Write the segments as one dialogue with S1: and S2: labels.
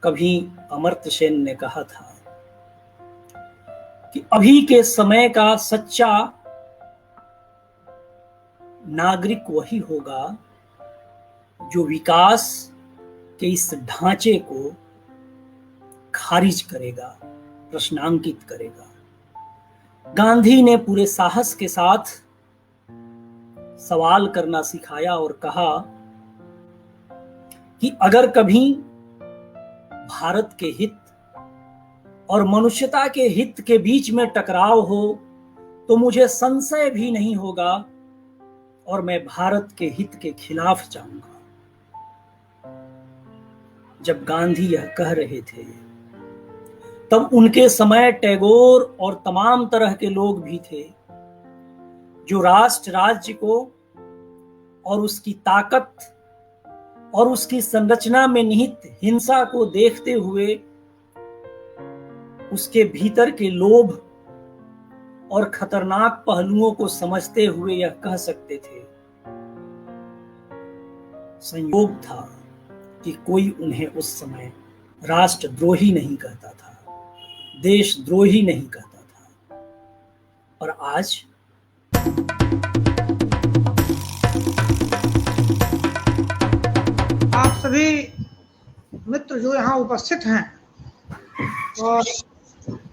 S1: कभी अमर्त्य सेन ने कहा था कि अभी के समय का सच्चा नागरिक वही होगा जो विकास के इस ढांचे को खारिज करेगा, प्रश्नांकित करेगा। गांधी ने पूरे साहस के साथ सवाल करना सिखाया और कहा कि अगर कभी भारत के हित और मनुष्यता के हित के बीच में टकराव हो तो मुझे संशय भी नहीं होगा और मैं भारत के हित के खिलाफ जाऊंगा। जब गांधी यह कह रहे थे तब उनके समय टैगोर और तमाम तरह के लोग भी थे जो राष्ट्र राज्य को और उसकी ताकत और उसकी संरचना में निहित हिंसा को देखते हुए उसके भीतर के लोभ और खतरनाक पहलुओं को समझते हुए यह कह सकते थे। संयोग था कि कोई उन्हें उस समय राष्ट्रद्रोही नहीं कहता था, देशद्रोही नहीं कहता था। और आज
S2: आप सभी मित्र जो यहाँ उपस्थित हैं और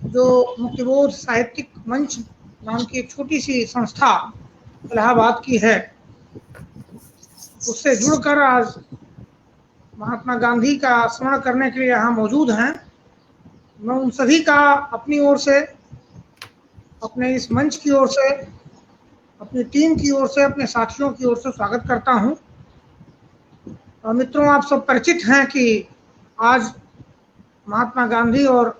S2: जो मुक्तिबोध साहित्यिक मंच नाम की एक छोटी सी संस्था इलाहाबाद की है, उससे जुड़कर आज महात्मा गांधी का स्मरण करने के लिए यहाँ मौजूद हैं। मैं उन सभी का अपनी ओर से, अपने इस मंच की ओर से, अपनी टीम की ओर से, अपने साथियों की ओर से स्वागत करता हूँ। मित्रों, आप सब परिचित हैं कि आज महात्मा गांधी और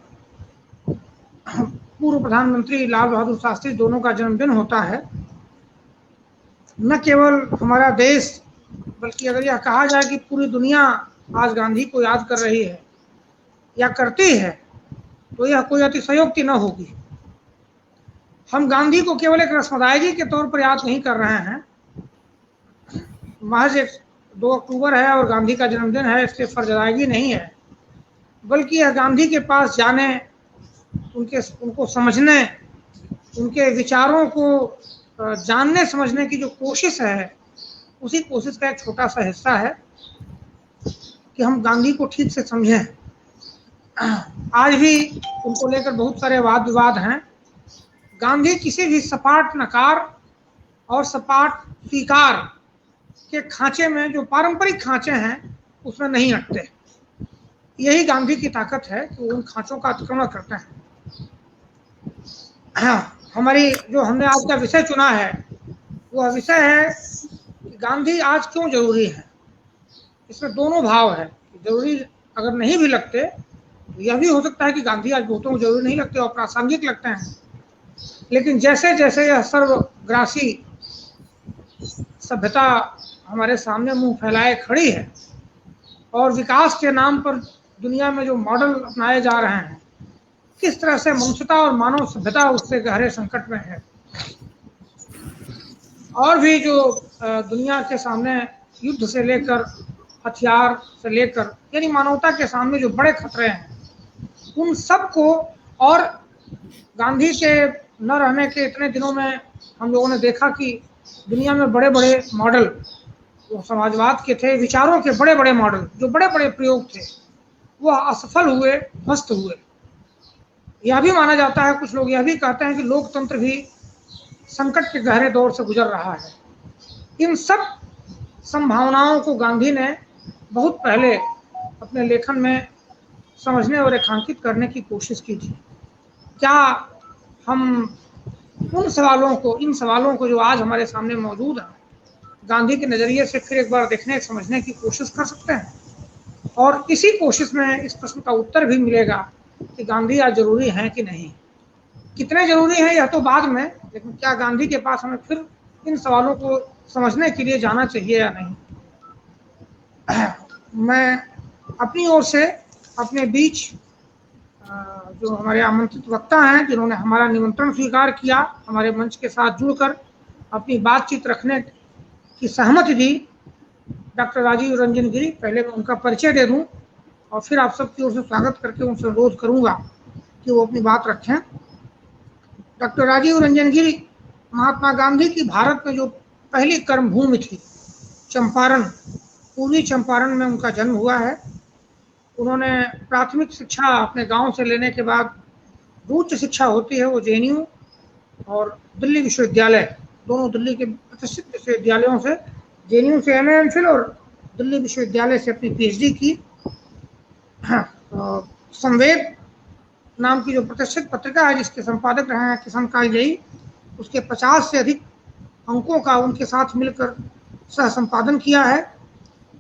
S2: पूर्व प्रधानमंत्री लाल बहादुर शास्त्री दोनों का जन्मदिन होता है। न केवल हमारा देश बल्कि अगर यह कहा जाए कि पूरी दुनिया आज गांधी को याद कर रही है या करती है तो यह कोई अतिशयोक्ति न होगी। हम गांधी को केवल एक रस्म-अदायगी के तौर पर याद नहीं कर रहे हैं। महज 2 अक्टूबर है और गांधी का जन्मदिन है, इसलिए फर्ज अदायगी नहीं है, बल्कि यह गांधी के पास जाने, उनको समझने, उनके विचारों को जानने समझने की जो कोशिश है, उसी कोशिश का एक छोटा सा हिस्सा है कि हम गांधी को ठीक से समझें। आज भी उनको लेकर बहुत सारे वाद विवाद हैं। गांधी किसी भी सपाट नकार और सपाट स्वीकार के खांचे में, जो पारंपरिक खांचे हैं, उसमें नहीं अटते। यही गांधी की ताकत है कि वो उन खांचों का अतिक्रमण करते हैं। हमने आज का विषय चुना है, वह विषय है कि गांधी आज क्यों जरूरी है। इसमें दोनों भाव है। जरूरी अगर नहीं भी लगते तो यह भी हो सकता है कि गांधी आज बहुतों को जरूरी नहीं लगते और प्रासंगिक लगते हैं, लेकिन जैसे जैसे यह सर्वग्रासी सभ्यता हमारे सामने मुंह फैलाए खड़ी है और विकास के नाम पर दुनिया में जो मॉडल अपनाए जा रहे हैं, किस तरह से मनुष्यता और मानव सभ्यता उससे गहरे संकट में है। और भी जो दुनिया के सामने युद्ध से लेकर हथियार से लेकर, यानी मानवता के सामने जो बड़े खतरे हैं, उन सब को, और गांधी के न रहने के इतने दिनों में हम लोगों ने देखा कि दुनिया में बड़े बड़े मॉडल जो समाजवाद के थे, विचारों के बड़े बड़े मॉडल, जो बड़े बड़े प्रयोग थे, वह असफल हुए, ध्वस्त हुए। यह भी माना जाता है, कुछ लोग यह भी कहते हैं कि लोकतंत्र भी संकट के गहरे दौर से गुजर रहा है। इन सब संभावनाओं को गांधी ने बहुत पहले अपने लेखन में समझने और रेखांकित करने की कोशिश की थी। क्या हम इन सवालों को जो आज हमारे सामने मौजूद हैं, गांधी के नज़रिए से फिर एक बार देखने समझने की कोशिश कर सकते हैं? और इसी कोशिश में इस प्रश्न का उत्तर भी मिलेगा कि गांधी आज जरूरी हैं कि नहीं। कितने जरूरी हैं यह तो बाद में, लेकिन क्या गांधी के पास हमें फिर इन सवालों को समझने के लिए जाना चाहिए या नहीं। मैं अपनी ओर से अपने बीच जो हमारे आमंत्रित वक्ता हैं, जिन्होंने हमारा निमंत्रण स्वीकार किया, हमारे मंच के साथ जुड़कर अपनी बातचीत रखने की सहमति दी, डॉक्टर राजीव रंजन गिरी। पहले मैं उनका परिचय दे दूं। और फिर आप सबकी ओर से स्वागत करके उनसे अनुरोध करूंगा कि वो अपनी बात रखें। डॉक्टर राजीव रंजन गिरी महात्मा गांधी की भारत में जो पहली कर्मभूमि थी, चंपारण, पूर्वी चंपारण में उनका जन्म हुआ है। उन्होंने प्राथमिक शिक्षा अपने गांव से लेने के बाद जो उच्च शिक्षा होती है वो जेएनयू और दिल्ली विश्वविद्यालय, दोनों दिल्ली के प्रतिष्ठित विश्वविद्यालयों से, जेएनयू से एमए एमफिल और दिल्ली विश्वविद्यालय से अपनी पीएचडी की। संवेद नाम की जो प्रतिष्ठित पत्रिका है जिसके संपादक रहे हैं किशन कालजई, उसके 50 से अधिक अंकों का उनके साथ मिलकर सह संपादन किया है।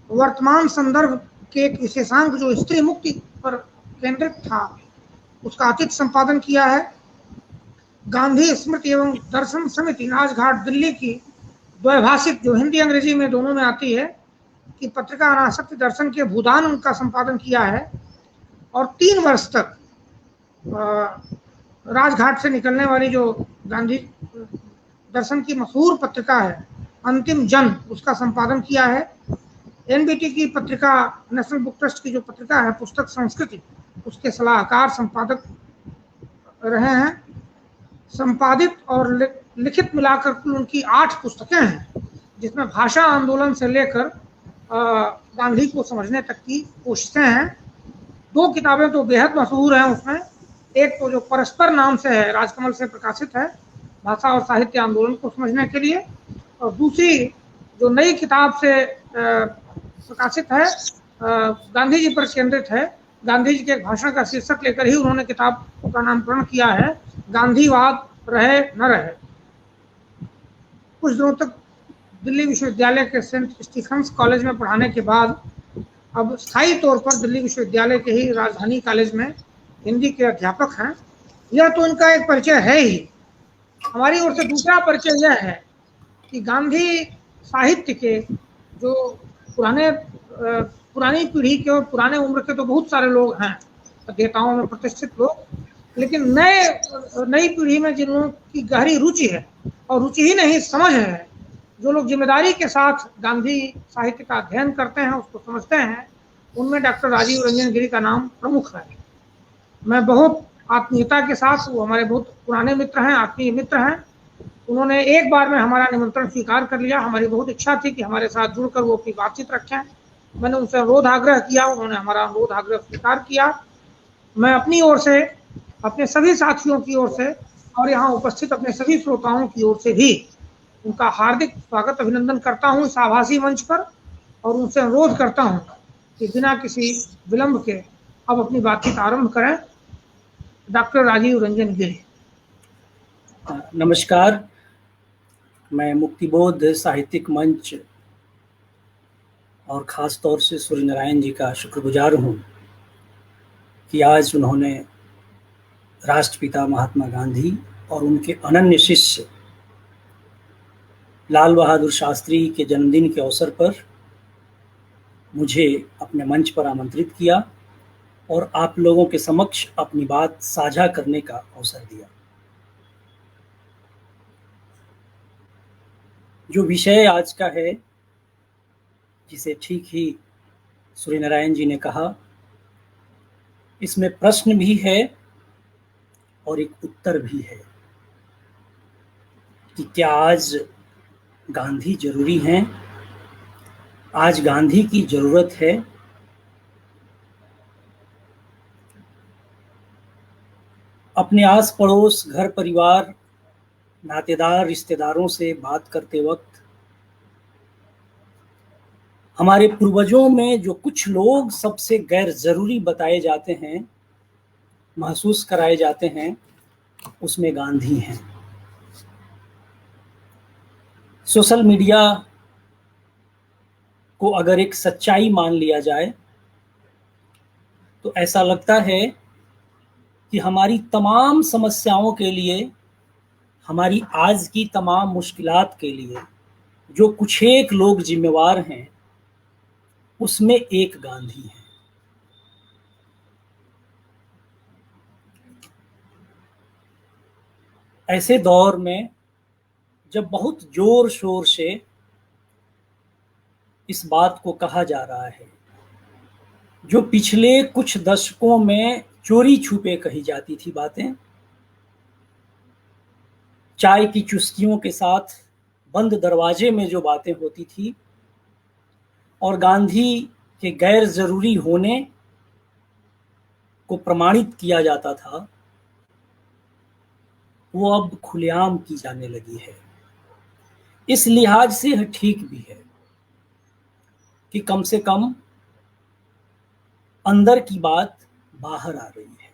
S2: वर्तमान संदर्भ के एक विशेषांक जो स्त्री मुक्ति पर केंद्रित था उसका अतिथि संपादन किया है। गांधी स्मृति एवं दर्शन समिति राजघाट दिल्ली की द्वैभाषिक, जो हिंदी अंग्रेजी में दोनों में आती है, कि पत्रिका अनासक्ति दर्शन के भूदान उनका संपादन किया है। और 3 वर्ष तक राजघाट से निकलने वाली जो गांधी दर्शन की मशहूर पत्रिका है अंतिम जन, उसका संपादन किया है। एनबीटी की पत्रिका, नेशनल बुक ट्रस्ट की जो पत्रिका है पुस्तक संस्कृति, उसके सलाहकार संपादक रहे हैं। संपादित और लिखित मिलाकर कुल उनकी 8 पुस्तकें हैं, जिसमें भाषा आंदोलन से लेकर गांधी को समझने तक की कोशिशें हैं। 2 किताबें तो बेहद मशहूर हैं उसमें। एक तो जो परस्पर नाम से है, राजकमल से प्रकाशित है, भाषा और साहित्य आंदोलन को समझने के लिए, और दूसरी जो नई किताब से प्रकाशित है, गांधी जी पर केंद्रित है। गांधी जी के एक भाषण का शीर्षक लेकर ही उन्होंने किताब का नामकरण किया है, गांधीवाद रहे न रहे। कुछ दिनों तक दिल्ली विश्वविद्यालय के सेंट स्टीफेंस कॉलेज में पढ़ाने के बाद अब स्थायी तौर पर दिल्ली विश्वविद्यालय के ही राजधानी कॉलेज में हिंदी के अध्यापक हैं। यह तो इनका एक परिचय है ही। हमारी ओर से दूसरा परिचय यह है कि गांधी साहित्य के जो पुरानी पीढ़ी के और पुराने उम्र के तो बहुत सारे लोग हैं, अध्येताओं में प्रतिष्ठित लोग, लेकिन नई पीढ़ी में जिन लोगों की गहरी रुचि है, और रुचि ही नहीं समझ है, जो लोग जिम्मेदारी के साथ गांधी साहित्य का अध्ययन करते हैं, उसको समझते हैं, उनमें डॉक्टर राजीव रंजन गिरी का नाम प्रमुख है। मैं बहुत आत्मीयता के साथ, वो हमारे बहुत पुराने मित्र हैं, आत्मीय मित्र हैं, उन्होंने एक बार में हमारा निमंत्रण स्वीकार कर लिया। हमारी बहुत इच्छा थी कि हमारे साथ जुड़कर वो अपनी बातचीत रखें। मैंने उनसे अनुरोध आग्रह किया, उन्होंने हमारा अनुरोध आग्रह स्वीकार किया। मैं अपनी ओर से, अपने सभी साथियों की ओर से और यहाँ उपस्थित अपने सभी श्रोताओं की ओर से भी उनका हार्दिक स्वागत अभिनंदन करता हूँ इस आभासी मंच पर, और उनसे अनुरोध करता हूँ कि बिना किसी विलंब के अब अपनी बातचीत आरंभ करें। डॉक्टर राजीव रंजन गिरी।
S1: नमस्कार, मैं मुक्तिबोध साहित्यिक मंच और ख़ास तौर से सूर्य नारायण जी का शुक्रगुजार हूँ कि आज उन्होंने राष्ट्रपिता महात्मा गांधी और उनके अनन्य शिष्य लाल बहादुर शास्त्री के जन्मदिन के अवसर पर मुझे अपने मंच पर आमंत्रित किया और आप लोगों के समक्ष अपनी बात साझा करने का अवसर दिया। जो विषय आज का है, जिसे ठीक ही सूर्य नारायण जी ने कहा, इसमें प्रश्न भी है और एक उत्तर भी है कि क्या आज गांधी जरूरी हैं, आज गांधी की जरूरत है। अपने आस पड़ोस, घर परिवार, नातेदार, रिश्तेदारों से बात करते वक्त हमारे पूर्वजों में जो कुछ लोग सबसे गैर जरूरी बताए जाते हैं, महसूस कराए जाते हैं, उसमें गांधी हैं। सोशल मीडिया को अगर एक सच्चाई मान लिया जाए तो ऐसा लगता है कि हमारी तमाम समस्याओं के लिए, हमारी आज की तमाम मुश्किलात के लिए जो कुछ एक लोग जिम्मेवार हैं, उसमें एक गांधी है। ऐसे दौर में जब बहुत जोर शोर से इस बात को कहा जा रहा है, जो पिछले कुछ दशकों में चोरी छुपे कही जाती थी बातें, चाय की चुस्कियों के साथ बंद दरवाजे में जो बातें होती थी और गांधी के गैर जरूरी होने को प्रमाणित किया जाता था, वो अब खुलेआम की जाने लगी है। इस लिहाज से यह ठीक भी है कि कम से कम अंदर की बात बाहर आ रही है।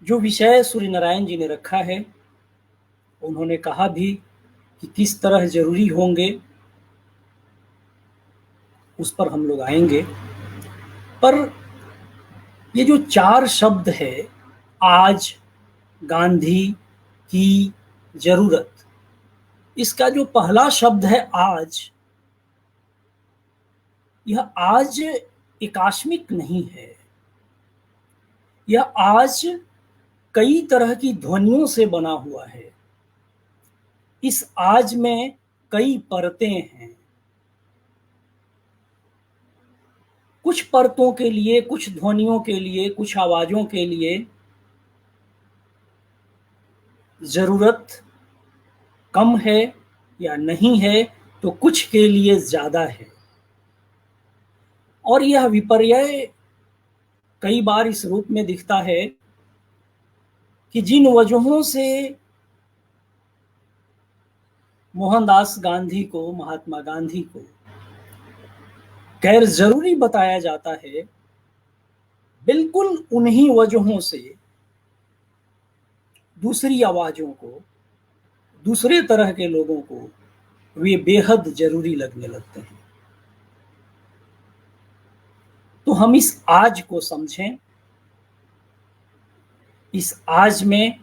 S1: जो विषय सूर्य नारायण जी ने रखा है, उन्होंने कहा भी कि किस तरह जरूरी होंगे, उस पर हम लोग आएंगे। पर ये जो 4 शब्द है, आज, गांधी की जरूरत, इसका जो पहला शब्द है आज, यह आज एकास्मिक नहीं है। यह आज कई तरह की ध्वनियों से बना हुआ है। इस आज में कई परतें हैं। कुछ परतों के लिए, कुछ ध्वनियों के लिए, कुछ आवाजों के लिए जरूरत कम है या नहीं है, तो कुछ के लिए ज्यादा है। और यह विपर्य कई बार इस रूप में दिखता है कि जिन वजहों से मोहनदास गांधी को, महात्मा गांधी को गैर जरूरी बताया जाता है, बिल्कुल उन्हीं वजहों से दूसरी आवाजों को, दूसरे तरह के लोगों को वे बेहद जरूरी लगने लगते हैं। तो हम इस आज को समझें। इस आज में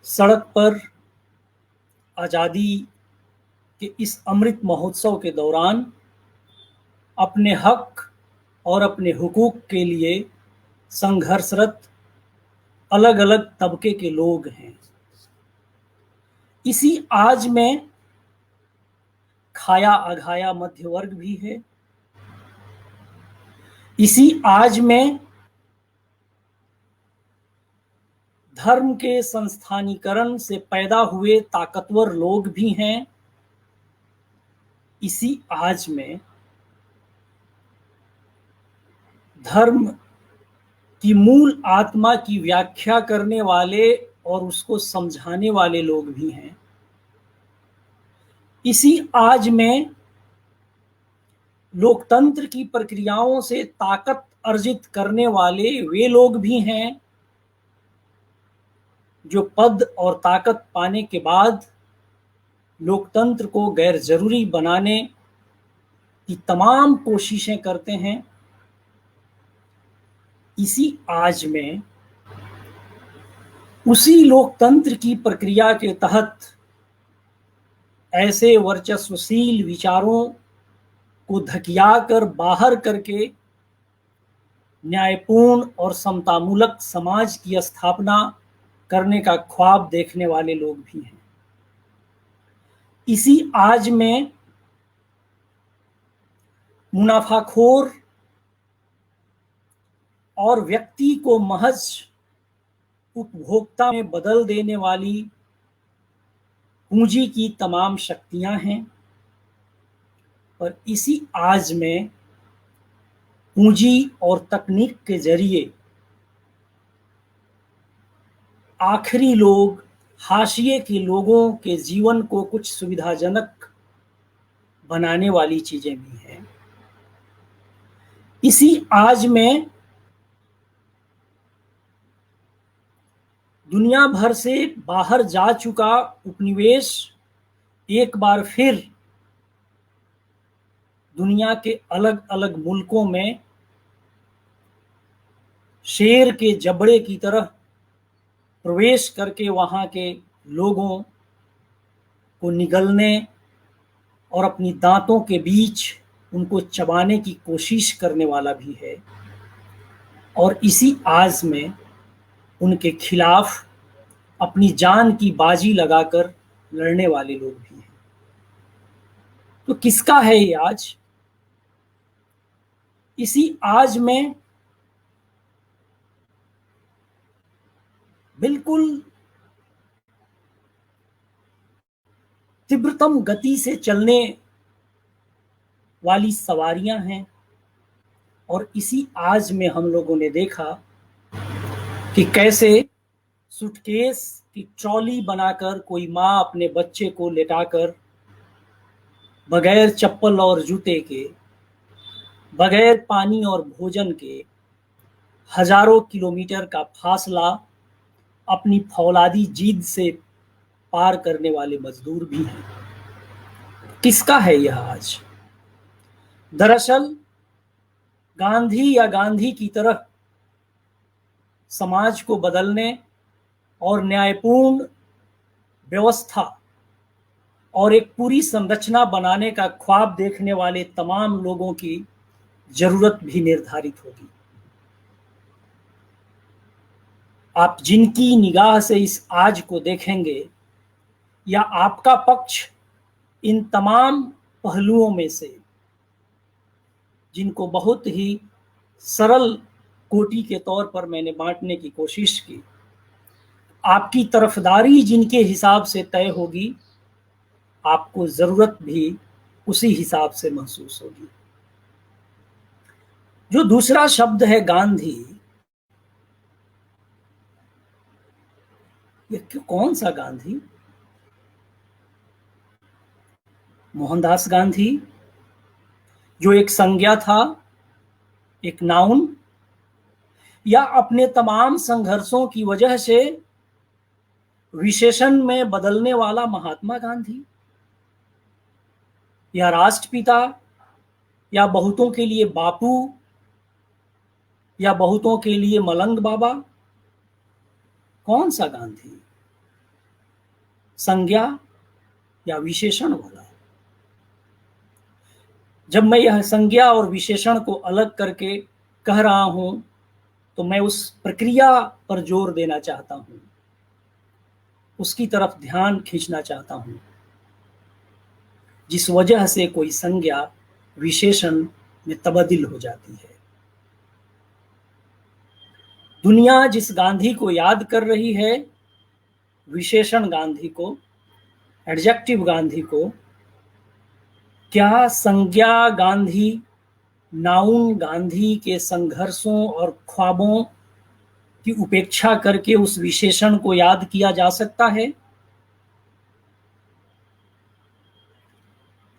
S1: सड़क पर आजादी के इस अमृत महोत्सव के दौरान अपने हक और अपने हुकूक के लिए संघर्षरत अलग अलग तबके के लोग हैं। इसी आज में खाया अघाया मध्य वर्ग भी है। इसी आज में धर्म के संस्थानीकरण से पैदा हुए ताकतवर लोग भी हैं। इसी आज में धर्म की मूल आत्मा की व्याख्या करने वाले और उसको समझाने वाले लोग भी हैं। इसी आज में लोकतंत्र की प्रक्रियाओं से ताकत अर्जित करने वाले वे लोग भी हैं जो पद और ताकत पाने के बाद लोकतंत्र को गैर जरूरी बनाने की तमाम कोशिशें करते हैं। इसी आज में उसी लोकतंत्र की प्रक्रिया के तहत ऐसे वर्चस्वशील विचारों को धकियाकर बाहर करके न्यायपूर्ण और समतामूलक समाज की स्थापना करने का ख्वाब देखने वाले लोग भी हैं। इसी आज में मुनाफाखोर और व्यक्ति को महज उपभोक्ता में बदल देने वाली पूंजी की तमाम शक्तियां हैं। और इसी आज में पूंजी और तकनीक के जरिए आखिरी लोग, हाशिए के लोगों के जीवन को कुछ सुविधाजनक बनाने वाली चीजें भी हैं। इसी आज में दुनिया भर से बाहर जा चुका उपनिवेश एक बार फिर दुनिया के अलग अलग मुल्कों में शेर के जबड़े की तरह प्रवेश करके वहां के लोगों को निगलने और अपनी दांतों के बीच उनको चबाने की कोशिश करने वाला भी है। और इसी आज में उनके खिलाफ अपनी जान की बाजी लगाकर लड़ने वाले लोग भी हैं। तो किसका है ये आज? इसी आज में बिल्कुल तीव्रतम गति से चलने वाली सवारियां हैं, और इसी आज में हम लोगों ने देखा कि कैसे सूटकेस की ट्रॉली बनाकर कोई माँ अपने बच्चे को लेटाकर बगैर चप्पल और जूते के, बगैर पानी और भोजन के हजारों किलोमीटर का फासला अपनी फौलादी जीद से पार करने वाले मजदूर भी हैं। किसका है यह आज? दरअसल गांधी या गांधी की तरह समाज को बदलने और न्यायपूर्ण व्यवस्था और एक पूरी संरचना बनाने का ख्वाब देखने वाले तमाम लोगों की जरूरत भी निर्धारित होगी। आप जिनकी निगाह से इस आज को देखेंगे, या आपका पक्ष इन तमाम पहलुओं में से जिनको बहुत ही सरल कोटि के तौर पर मैंने बांटने की कोशिश की, आपकी तरफदारी जिनके हिसाब से तय होगी, आपको जरूरत भी उसी हिसाब से महसूस होगी। जो दूसरा शब्द है गांधी, ये कौन सा गांधी? मोहनदास गांधी, जो एक संज्ञा था, एक नाउन, या अपने तमाम संघर्षों की वजह से विशेषण में बदलने वाला महात्मा गांधी, या राष्ट्रपिता, या बहुतों के लिए बापू, या बहुतों के लिए मलंग बाबा? कौन सा गांधी? संज्ञा या विशेषण वाला? जब मैं यह संज्ञा और विशेषण को अलग करके कह रहा हूं, तो मैं उस प्रक्रिया पर जोर देना चाहता हूं, उसकी तरफ ध्यान खींचना चाहता हूं, जिस वजह से कोई संज्ञा विशेषण में तब्दील हो जाती है। दुनिया जिस गांधी को याद कर रही है, विशेषण गांधी को, एडजेक्टिव गांधी को, क्या संज्ञा गांधी, नाउन गांधी के संघर्षों और ख्वाबों की उपेक्षा करके उस विशेषण को याद किया जा सकता है?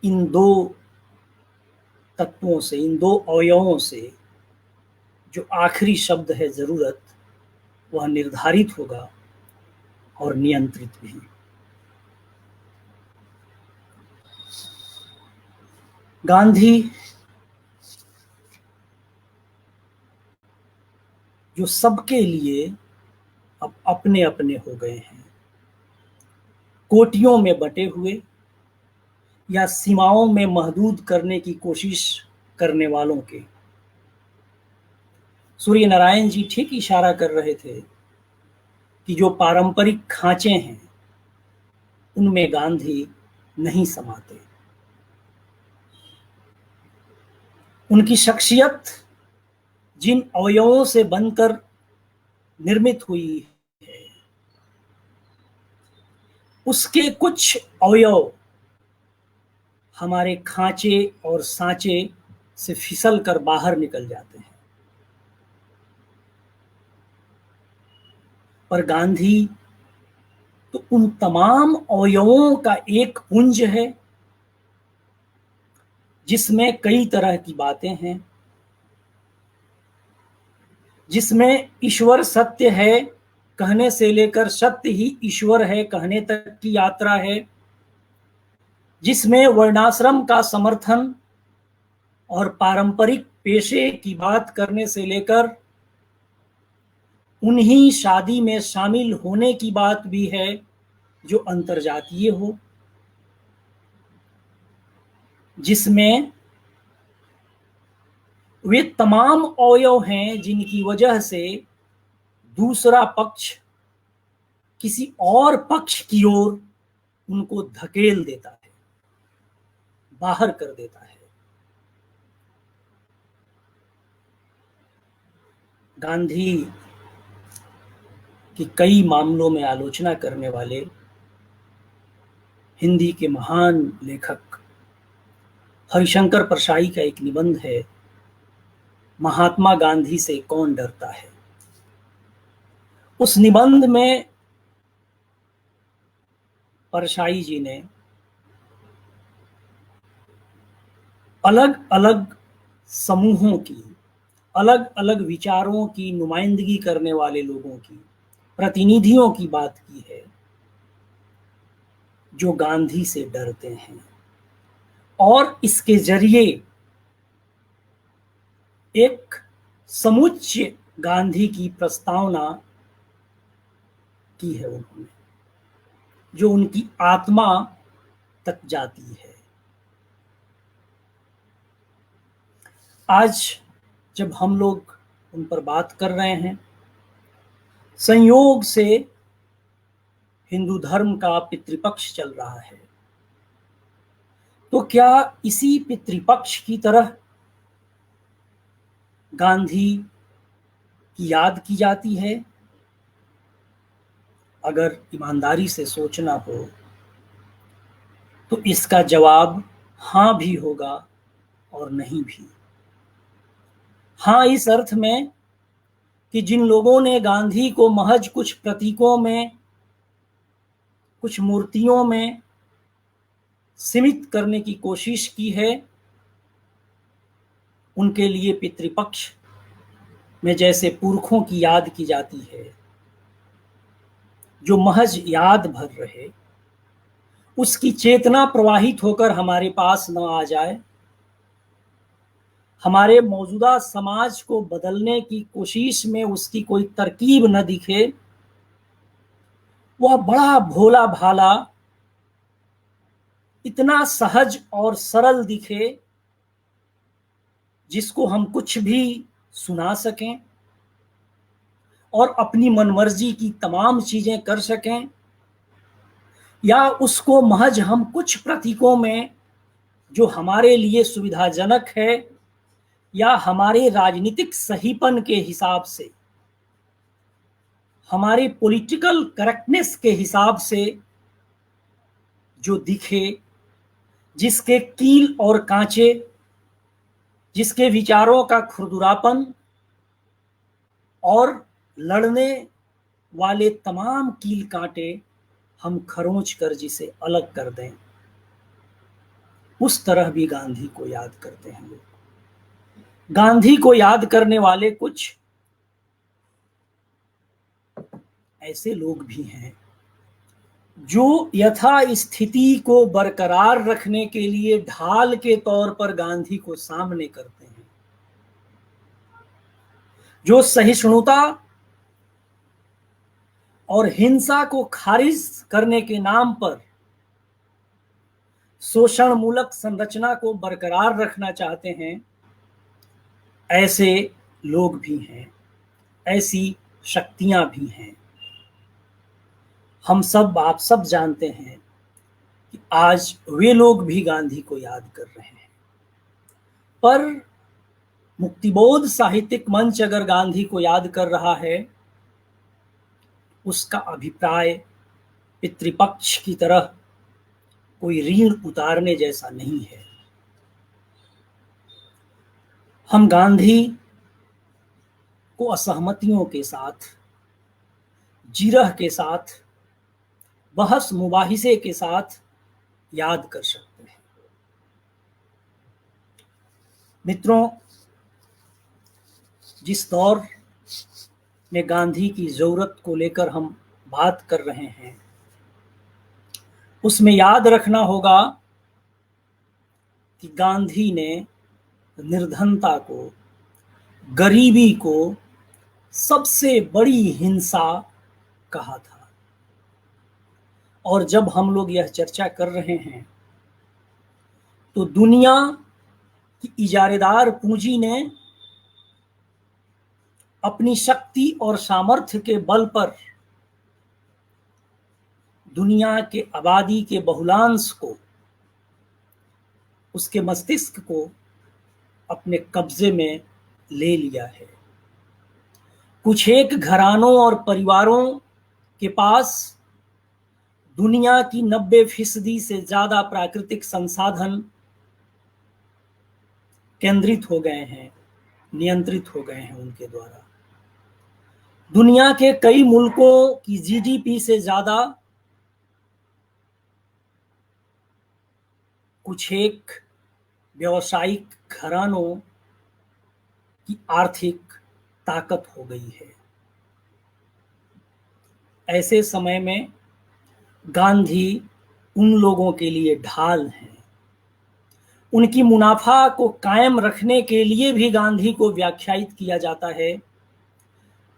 S1: इन दो तत्वों से, इन दो अवयवों से जो आखिरी शब्द है जरूरत, वह निर्धारित होगा और नियंत्रित भी। गांधी जो सबके लिए अब अपने अपने हो गए हैं, कोटियों में बटे हुए या सीमाओं में महदूद करने की कोशिश करने वालों के। सूर्य नारायण जी ठीक इशारा कर रहे थे कि जो पारंपरिक खांचे हैं, उनमें गांधी नहीं समाते। उनकी शख्सियत जिन अवयवों से बनकर निर्मित हुई है, उसके कुछ अवयव हमारे खांचे और सांचे से फिसल कर बाहर निकल जाते हैं। पर गांधी तो उन तमाम अवयवों का एक पुंज है, जिसमें कई तरह की बातें हैं, जिसमें ईश्वर सत्य है कहने से लेकर सत्य ही ईश्वर है कहने तक की यात्रा है, जिसमें वर्णाश्रम का समर्थन और पारंपरिक पेशे की बात करने से लेकर उन्हीं शादी में शामिल होने की बात भी है जो अंतरजातीय हो, जिसमें वे तमाम अवयव हैं जिनकी वजह से दूसरा पक्ष किसी और पक्ष की ओर उनको धकेल देता है, बाहर कर देता है। गांधी की कई मामलों में आलोचना करने वाले हिंदी के महान लेखक हरिशंकर परसाई का एक निबंध है, महात्मा गांधी से कौन डरता है। उस निबंध में परसाई जी ने अलग अलग समूहों की, अलग अलग विचारों की नुमाइंदगी करने वाले लोगों की, प्रतिनिधियों की बात की है जो गांधी से डरते हैं, और इसके जरिए एक समुच्चय गांधी की प्रस्तावना की है उन्होंने, जो उनकी आत्मा तक जाती है। आज जब हम लोग उन पर बात कर रहे हैं, संयोग से हिंदू धर्म का पितृपक्ष चल रहा है, तो क्या इसी पितृपक्ष की तरह गांधी की याद की जाती है? अगर ईमानदारी से सोचना हो तो इसका जवाब हां भी होगा और नहीं भी। हां इस अर्थ में कि जिन लोगों ने गांधी को महज कुछ प्रतीकों में, कुछ मूर्तियों में सीमित करने की कोशिश की है, उनके लिए पितृपक्ष में जैसे पुरखों की याद की जाती है, जो महज याद भर रहे, उसकी चेतना प्रवाहित होकर हमारे पास न आ जाए, हमारे मौजूदा समाज को बदलने की कोशिश में उसकी कोई तरकीब न दिखे, वह बड़ा भोला भाला, इतना सहज और सरल दिखे जिसको हम कुछ भी सुना सकें और अपनी मनमर्जी की तमाम चीजें कर सकें, या उसको महज हम कुछ प्रतीकों में जो हमारे लिए सुविधाजनक है या हमारे राजनीतिक सहीपन के हिसाब से, हमारे पॉलिटिकल करेक्टनेस के हिसाब से जो दिखे, जिसके कील और कांचे, जिसके विचारों का खुरदुरापन और लड़ने वाले तमाम कील कांटे हम खरोंच कर जिसे अलग कर दें, उस तरह भी गांधी को याद करते हैं लोग। गांधी को याद करने वाले कुछ ऐसे लोग भी हैं जो यथा स्थिति को बरकरार रखने के लिए ढाल के तौर पर गांधी को सामने करते हैं, जो सहिष्णुता और हिंसा को खारिज करने के नाम पर शोषण मूलक संरचना को बरकरार रखना चाहते हैं। ऐसे लोग भी हैं, ऐसी शक्तियां भी हैं। हम सब, आप सब जानते हैं कि आज वे लोग भी गांधी को याद कर रहे हैं, पर मुक्तिबोध साहित्यिक मंच अगर गांधी को याद कर रहा है, उसका अभिप्राय पितृपक्ष की तरह कोई ऋण उतारने जैसा नहीं है। हम गांधी को असहमतियों के साथ, जिरह के साथ, बहस मुबाहिसे के साथ याद कर सकते हैं। मित्रों, जिस दौर में गांधी की जरूरत को लेकर हम बात कर रहे हैं, उसमें याद रखना होगा कि गांधी ने निर्धनता को, गरीबी को सबसे बड़ी हिंसा कहा था। और जब हम लोग यह चर्चा कर रहे हैं तो दुनिया की इजारेदार पूंजी ने अपनी शक्ति और सामर्थ्य के बल पर दुनिया के आबादी के बहुलांश को उसके मस्तिष्क को अपने कब्जे में ले लिया है। कुछ एक घरानों और परिवारों के पास दुनिया की 90% से ज्यादा प्राकृतिक संसाधन केंद्रित हो गए हैं, नियंत्रित हो गए हैं उनके द्वारा। दुनिया के कई मुल्कों की जीडीपी से ज्यादा कुछ एक व्यावसायिक घरानों की आर्थिक ताकत हो गई है। ऐसे समय में गांधी उन लोगों के लिए ढाल हैं। उनकी मुनाफा को कायम रखने के लिए भी गांधी को व्याख्यायित किया जाता है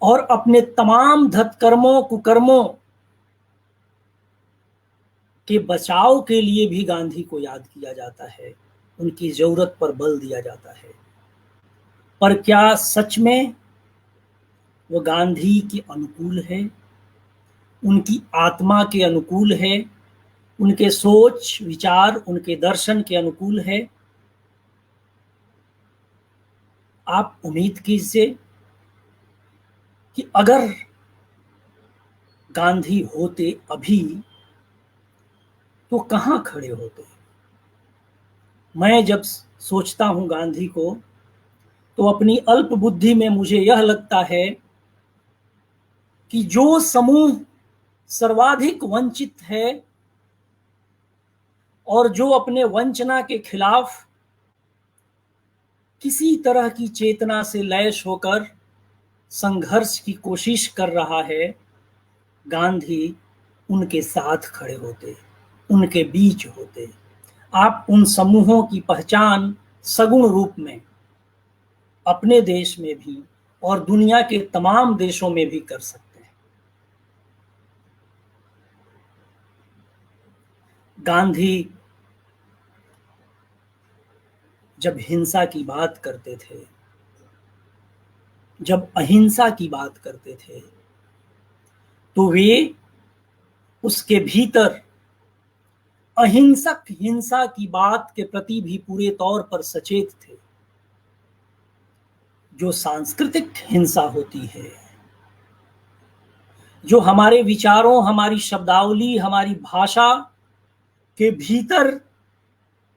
S1: और अपने तमाम धत्कर्मों कुकर्मों के बचाव के लिए भी गांधी को याद किया जाता है, उनकी जरूरत पर बल दिया जाता है। पर क्या सच में वो गांधी के अनुकूल है, उनकी आत्मा के अनुकूल है, उनके सोच विचार उनके दर्शन के अनुकूल है? आप उम्मीद कीजिए कि अगर गांधी होते अभी तो कहां खड़े होते। मैं जब सोचता हूं गांधी को तो अपनी अल्प बुद्धि में मुझे यह लगता है कि जो समूह सर्वाधिक वंचित है और जो अपने वंचना के खिलाफ किसी तरह की चेतना से लैस होकर संघर्ष की कोशिश कर रहा है, गांधी उनके साथ खड़े होते, उनके बीच होते। आप उन समूहों की पहचान सगुण रूप में अपने देश में भी और दुनिया के तमाम देशों में भी कर सकते हैं। गांधी जब हिंसा की बात करते थे, जब अहिंसा की बात करते थे, तो वे उसके भीतर अहिंसक हिंसा की बात के प्रति भी पूरे तौर पर सचेत थे। जो सांस्कृतिक हिंसा होती है, जो हमारे विचारों, हमारी शब्दावली, हमारी भाषा के भीतर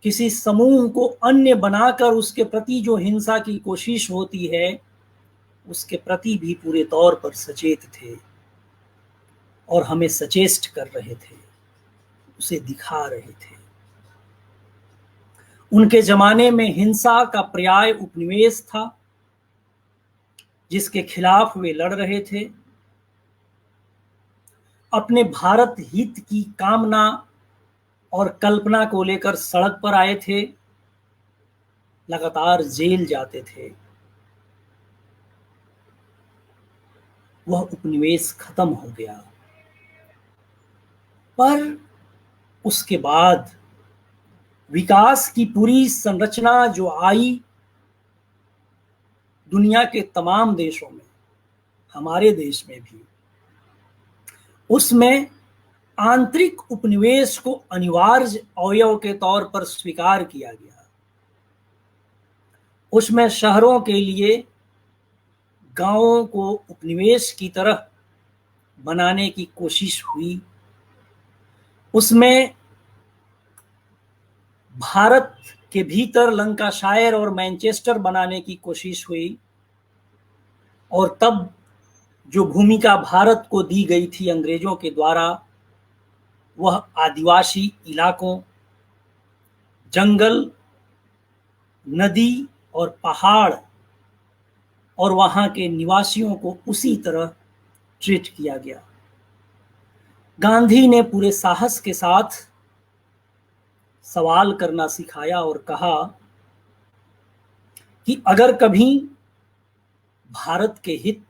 S1: किसी समूह को अन्य बनाकर उसके प्रति जो हिंसा की कोशिश होती है, उसके प्रति भी पूरे तौर पर सचेत थे और हमें सचेष्ट कर रहे थे, उसे दिखा रहे थे। उनके जमाने में हिंसा का पर्याय उपनिवेश था, जिसके खिलाफ वे लड़ रहे थे। अपने भारत हित की कामना और कल्पना को लेकर सड़क पर आए थे, लगातार जेल जाते थे। वह उपनिवेश खत्म हो गया, पर उसके बाद विकास की पूरी संरचना जो आई दुनिया के तमाम देशों में, हमारे देश में भी, उसमें आंतरिक उपनिवेश को अनिवार्य अवयव के तौर पर स्वीकार किया गया। उसमें शहरों के लिए गांवों को उपनिवेश की तरह बनाने की कोशिश हुई। उसमें भारत के भीतर लंकाशायर और मैनचेस्टर बनाने की कोशिश हुई और तब जो भूमिका भारत को दी गई थी अंग्रेजों के द्वारा, वह आदिवासी इलाकों, जंगल, नदी और पहाड़ और वहां के निवासियों को उसी तरह ट्रीट किया गया। गांधी ने पूरे साहस के साथ सवाल करना सिखाया और कहा कि अगर कभी भारत के हित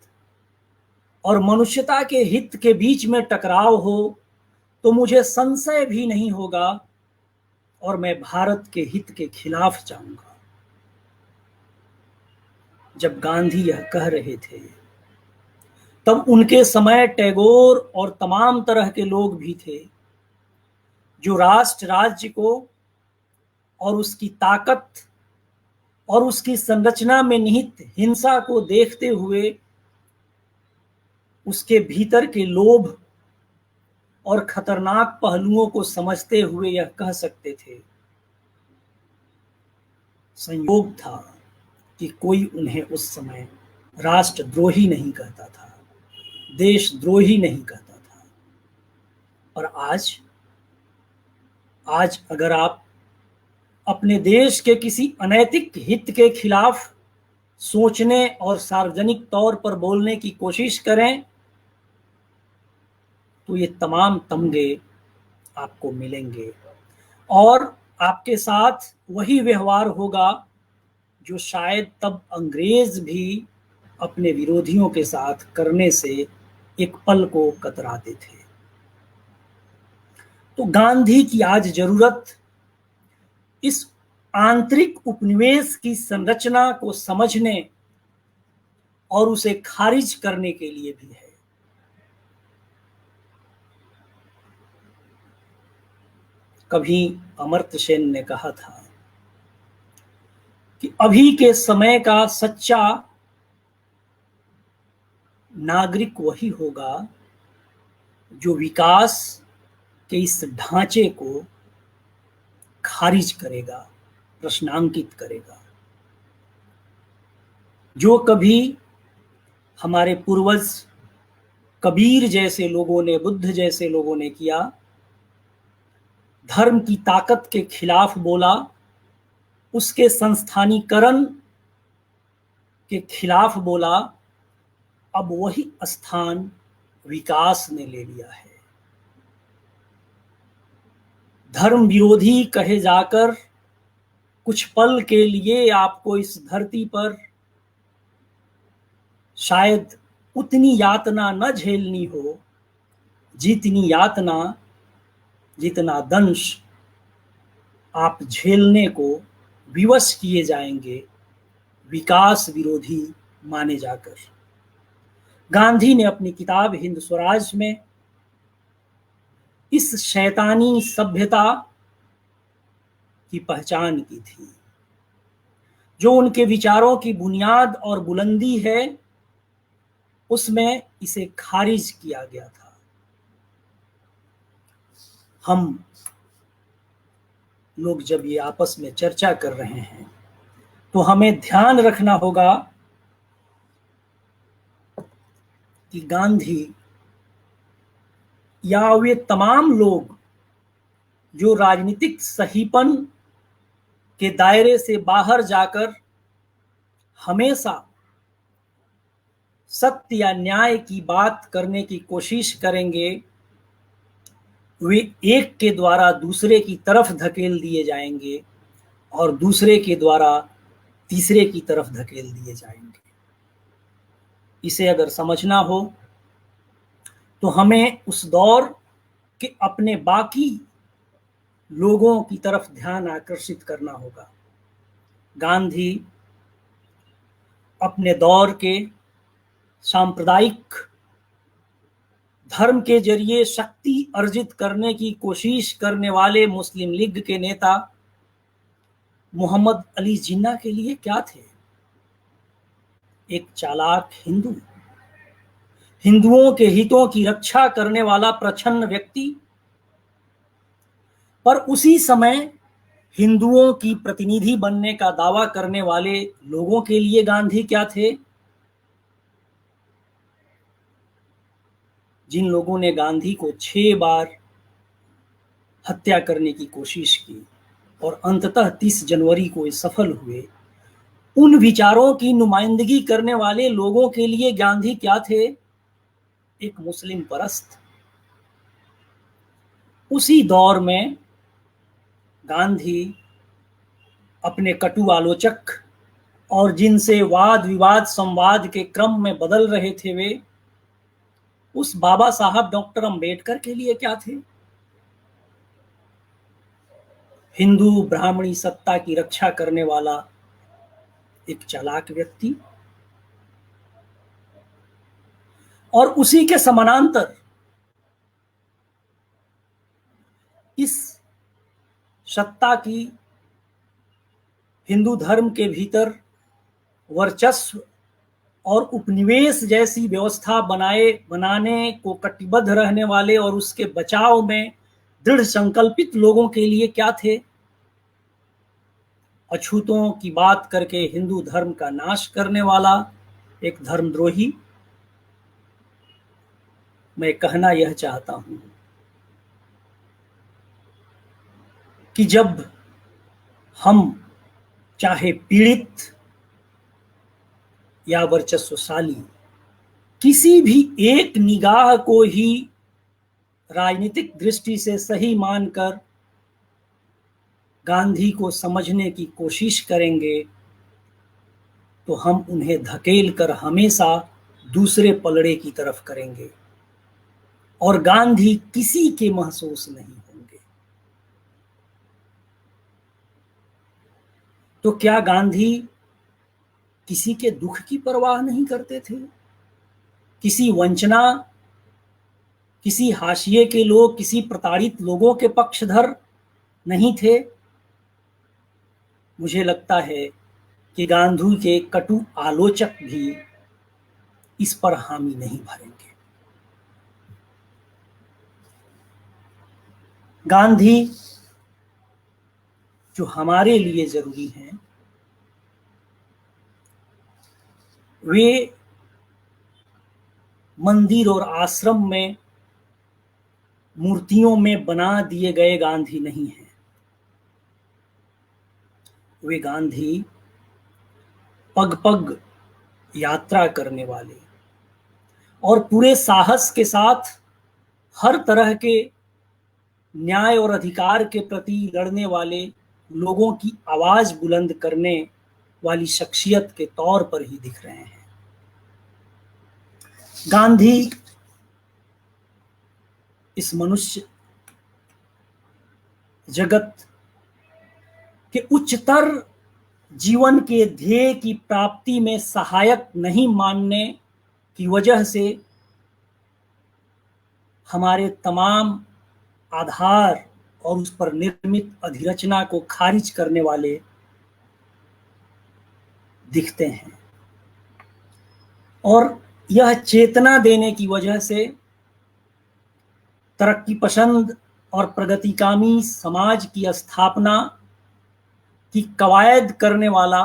S1: और मनुष्यता के हित के बीच में टकराव हो तो मुझे संशय भी नहीं होगा और मैं भारत के हित के खिलाफ जाऊंगा। जब गांधी यह कह रहे थे तब उनके समय टैगोर और तमाम तरह के लोग भी थे जो राष्ट्र राज्य को और उसकी ताकत और उसकी संरचना में निहित हिंसा को देखते हुए उसके भीतर के लोभ और खतरनाक पहलुओं को समझते हुए यह कह सकते थे, संयोग था कि कोई उन्हें उस समय राष्ट्रद्रोही नहीं कहता था, देशद्रोही नहीं कहता था। और आज अगर आप अपने देश के किसी अनैतिक हित के खिलाफ सोचने और सार्वजनिक तौर पर बोलने की कोशिश करें तो ये तमाम तमगे आपको मिलेंगे और आपके साथ वही व्यवहार होगा जो शायद तब अंग्रेज भी अपने विरोधियों के साथ करने से एक पल को कतराते थे। तो गांधी की आज जरूरत इस आंतरिक उपनिवेश की संरचना को समझने और उसे खारिज करने के लिए भी है। कभी अमर्त्य सेन ने कहा था कि अभी के समय का सच्चा नागरिक वही होगा जो विकास के इस ढांचे को खारिज करेगा, प्रश्नांकित करेगा। जो कभी हमारे पूर्वज कबीर जैसे लोगों ने, बुद्ध जैसे लोगों ने किया, धर्म की ताकत के खिलाफ बोला, उसके संस्थानीकरण के खिलाफ बोला, अब वही स्थान विकास ने ले लिया है। धर्म विरोधी कहे जाकर कुछ पल के लिए आपको इस धरती पर शायद उतनी यातना न झेलनी हो जितना दंश आप झेलने को विवश किए जाएंगे विकास विरोधी माने जाकर। गांधी ने अपनी किताब हिंद स्वराज में इस शैतानी सभ्यता की पहचान की थी। जो उनके विचारों की बुनियाद और बुलंदी है, उसमें इसे खारिज किया गया था। हम लोग जब ये आपस में चर्चा कर रहे हैं तो हमें ध्यान रखना होगा कि गांधी या वे तमाम लोग जो राजनीतिक सहीपन के दायरे से बाहर जाकर हमेशा सत्य या न्याय की बात करने की कोशिश करेंगे, वे एक के द्वारा दूसरे की तरफ धकेल दिए जाएंगे और दूसरे के द्वारा तीसरे की तरफ धकेल दिए जाएंगे। इसे अगर समझना हो तो हमें उस दौर के अपने बाकी लोगों की तरफ ध्यान आकर्षित करना होगा। गांधी अपने दौर के सांप्रदायिक धर्म के जरिए शक्ति अर्जित करने की कोशिश करने वाले मुस्लिम लीग के नेता मोहम्मद अली जिन्ना के लिए क्या थे? एक चालाक हिंदू, हिंदुओं के हितों की रक्षा करने वाला प्रछन्न व्यक्ति। पर उसी समय हिंदुओं की प्रतिनिधि बनने का दावा करने वाले लोगों के लिए गांधी क्या थे? जिन लोगों ने गांधी को 6 बार हत्या करने की कोशिश की और अंततः 30 जनवरी को ये सफल हुए, उन विचारों की नुमाइंदगी करने वाले लोगों के लिए गांधी क्या थे? एक मुस्लिम परस्त। उसी दौर में गांधी अपने कटु आलोचक और जिनसे वाद विवाद संवाद के क्रम में बदल रहे थे, वे उस बाबा साहब डॉक्टर अंबेडकर के लिए क्या थे? हिंदू ब्राह्मणी सत्ता की रक्षा करने वाला एक चालाक व्यक्ति। और उसी के समानांतर इस सत्ता की हिंदू धर्म के भीतर वर्चस्व और उपनिवेश जैसी व्यवस्था बनाने को कटिबद्ध रहने वाले और उसके बचाव में दृढ़ संकल्पित लोगों के लिए क्या थे? अछूतों की बात करके हिंदू धर्म का नाश करने वाला एक धर्मद्रोही। मैं कहना यह चाहता हूं कि जब हम चाहे पीड़ित या वर्चस्वशाली किसी भी एक निगाह को ही राजनीतिक दृष्टि से सही मानकर गांधी को समझने की कोशिश करेंगे तो हम उन्हें धकेल कर हमेशा दूसरे पलड़े की तरफ करेंगे और गांधी किसी के महसूस नहीं होंगे। तो क्या गांधी किसी के दुख की परवाह नहीं करते थे? किसी वंचना, किसी हाशिए के लोग, किसी प्रताड़ित लोगों के पक्षधर नहीं थे? मुझे लगता है कि गांधी के कटु आलोचक भी इस पर हामी नहीं भरेंगे। गांधी जो हमारे लिए जरूरी हैं वे मंदिर और आश्रम में मूर्तियों में बना दिए गए गांधी नहीं हैं। वे गांधी पग पग यात्रा करने वाले और पूरे साहस के साथ हर तरह के न्याय और अधिकार के प्रति लड़ने वाले लोगों की आवाज बुलंद करने वाली शख्सियत के तौर पर ही दिख रहे हैं। गांधी इस मनुष्य जगत के उच्चतर जीवन के ध्येय की प्राप्ति में सहायक नहीं मानने की वजह से हमारे तमाम आधार और उस पर निर्मित अधिरचना को खारिज करने वाले दिखते हैं और यह चेतना देने की वजह से तरक्की पसंद और प्रगतिकामी समाज की स्थापना की कवायद करने वाला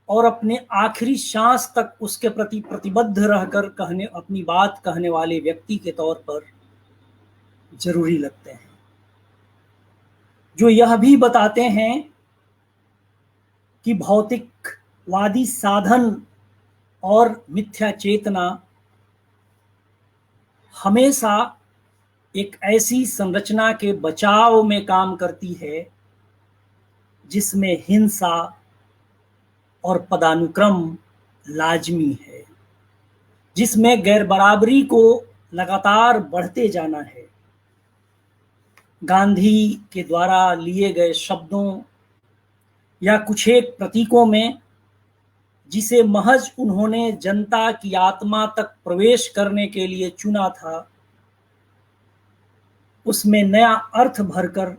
S1: और अपने आखिरी सांस तक उसके प्रति प्रतिबद्ध रहकर अपनी बात कहने वाले व्यक्ति के तौर पर जरूरी लगते हैं, जो यह भी बताते हैं कि भौतिकवादी साधन और मिथ्या चेतना हमेशा एक ऐसी संरचना के बचाव में काम करती है जिसमें हिंसा और पदानुक्रम लाजमी है, जिसमें गैर बराबरी को लगातार बढ़ते जाना है। गांधी के द्वारा लिए गए शब्दों या कुछ एक प्रतीकों में जिसे महज उन्होंने जनता की आत्मा तक प्रवेश करने के लिए चुना था, उसमें नया अर्थ भरकर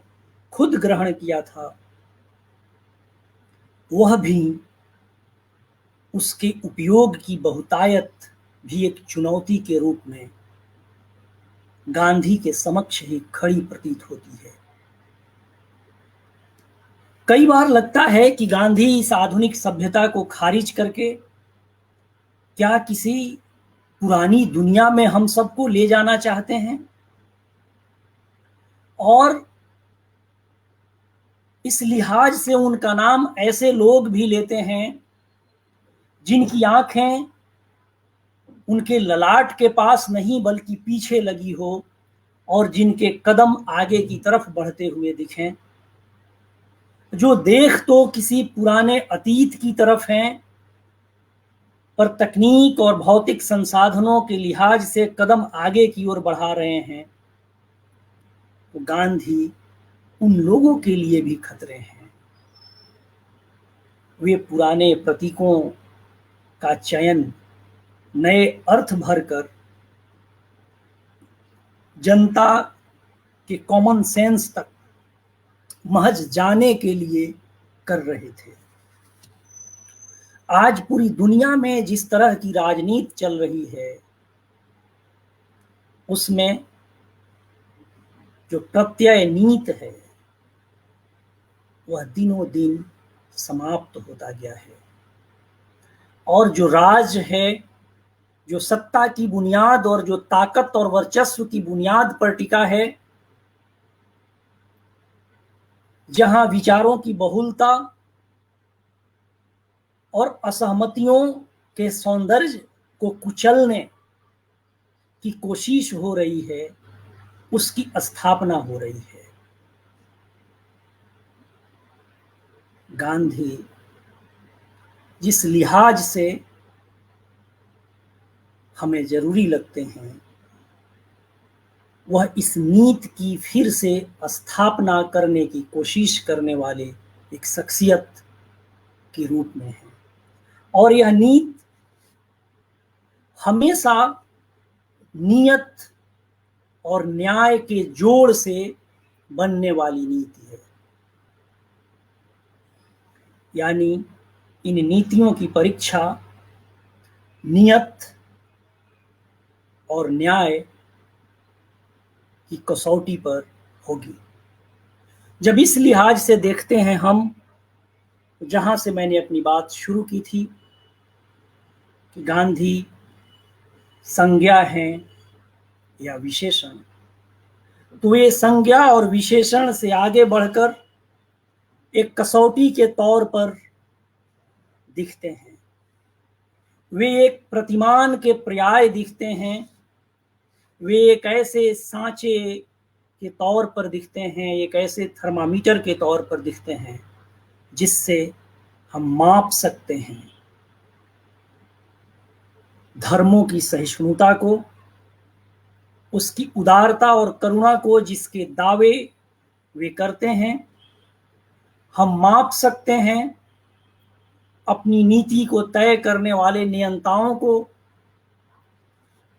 S1: खुद ग्रहण किया था, वह भी उसके उपयोग की बहुतायत भी एक चुनौती के रूप में गांधी के समक्ष ही खड़ी प्रतीत होती है। कई बार लगता है कि गांधी इस आधुनिक सभ्यता को खारिज करके क्या किसी पुरानी दुनिया में हम सबको ले जाना चाहते हैं और इस लिहाज से उनका नाम ऐसे लोग भी लेते हैं जिनकी आंखें उनके ललाट के पास नहीं बल्कि पीछे लगी हो और जिनके कदम आगे की तरफ बढ़ते हुए दिखें, जो देख तो किसी पुराने अतीत की तरफ हैं पर तकनीक और भौतिक संसाधनों के लिहाज से कदम आगे की ओर बढ़ा रहे हैं। तो गांधी उन लोगों के लिए भी खतरे हैं। वे पुराने प्रतीकों का चयन नए अर्थ भरकर जनता के कॉमन सेंस तक महज जाने के लिए कर रहे थे। आज पूरी दुनिया में जिस तरह की राजनीति चल रही है, उसमें जो प्रत्यय नीति है वह दिनों दिन समाप्त होता गया है, और जो राज है, जो सत्ता की बुनियाद और जो ताकत और वर्चस्व की बुनियाद पर टिका है, जहां विचारों की बहुलता और असहमतियों के सौंदर्य को कुचलने की कोशिश हो रही है, उसकी स्थापना हो रही है। गांधी जिस लिहाज से हमें जरूरी लगते हैं, वह इस नीति की फिर से स्थापना करने की कोशिश करने वाले एक शख्सियत के रूप में है, और यह नीति हमेशा नियत और न्याय के जोड़ से बनने वाली नीति है। यानी इन नीतियों की परीक्षा नियत और न्याय की कसौटी पर होगी। जब इस लिहाज से देखते हैं हम, जहां से मैंने अपनी बात शुरू की थी कि गांधी संज्ञा हैं या विशेषण, तो ये संज्ञा और विशेषण से आगे बढ़कर एक कसौटी के तौर पर दिखते हैं। वे एक प्रतिमान के पर्याय दिखते हैं, वे एक ऐसे सांचे के तौर पर दिखते हैं, एक ऐसे थर्मामीटर के तौर पर दिखते हैं जिससे हम माप सकते हैं धर्मों की सहिष्णुता को, उसकी उदारता और करुणा को जिसके दावे वे करते हैं। हम माप सकते हैं अपनी नीति को तय करने वाले नियंताओं को,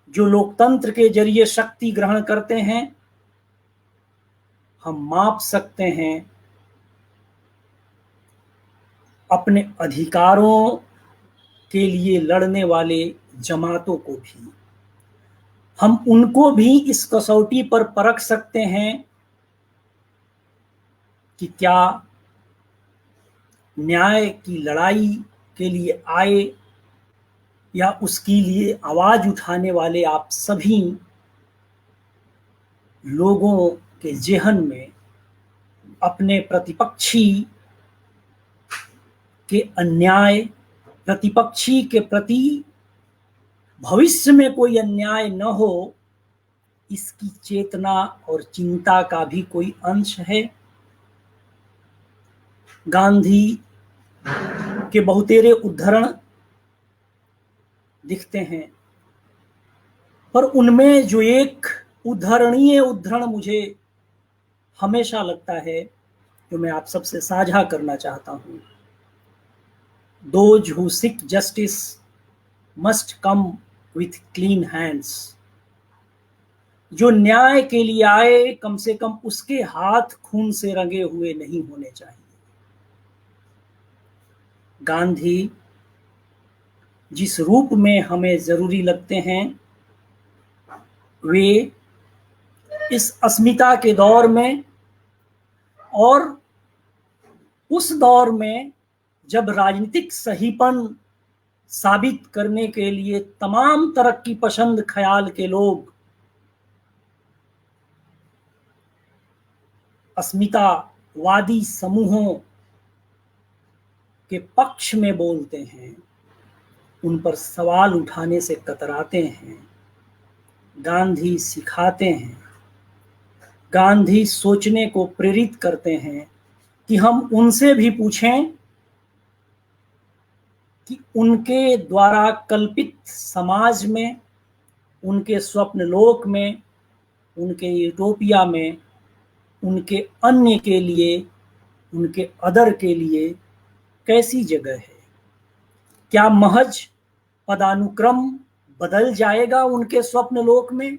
S1: जो लोकतंत्र के जरिए शक्ति ग्रहण करते हैं। हम माप सकते हैं अपने अधिकारों के लिए लड़ने वाले जमातों को भी। हम उनको भी इस कसौटी पर परख सकते हैं कि क्या न्याय की लड़ाई के लिए आए या उसके लिए आवाज उठाने वाले आप सभी लोगों के जेहन में अपने प्रतिपक्षी के अन्याय, प्रतिपक्षी के प्रति भविष्य में कोई अन्याय न हो, इसकी चेतना और चिंता का भी कोई अंश है। गांधी के बहुतेरे उद्धरण दिखते हैं, पर उनमें जो एक उद्धरणीय उद्धरण मुझे हमेशा लगता है, जो मैं आप सबसे साझा करना चाहता हूं, Those who seek justice must come with clean hands। जो न्याय के लिए आए, कम से कम उसके हाथ खून से रंगे हुए नहीं होने चाहिए। गांधी जिस रूप में हमें जरूरी लगते हैं, वे इस अस्मिता के दौर में और उस दौर में जब राजनीतिक सहीपन साबित करने के लिए तमाम तरक्की पसंद ख्याल के लोग अस्मितावादी समूहों के पक्ष में बोलते हैं, उन पर सवाल उठाने से कतराते हैं। गांधी सिखाते हैं, गांधी सोचने को प्रेरित करते हैं कि हम उनसे भी पूछें कि उनके द्वारा कल्पित समाज में, उनके स्वप्न लोक में, उनके यूटोपिया में, उनके अन्य के लिए, उनके अदर के लिए कैसी जगह है। क्या महज पदानुक्रम बदल जाएगा उनके स्वप्न लोक में?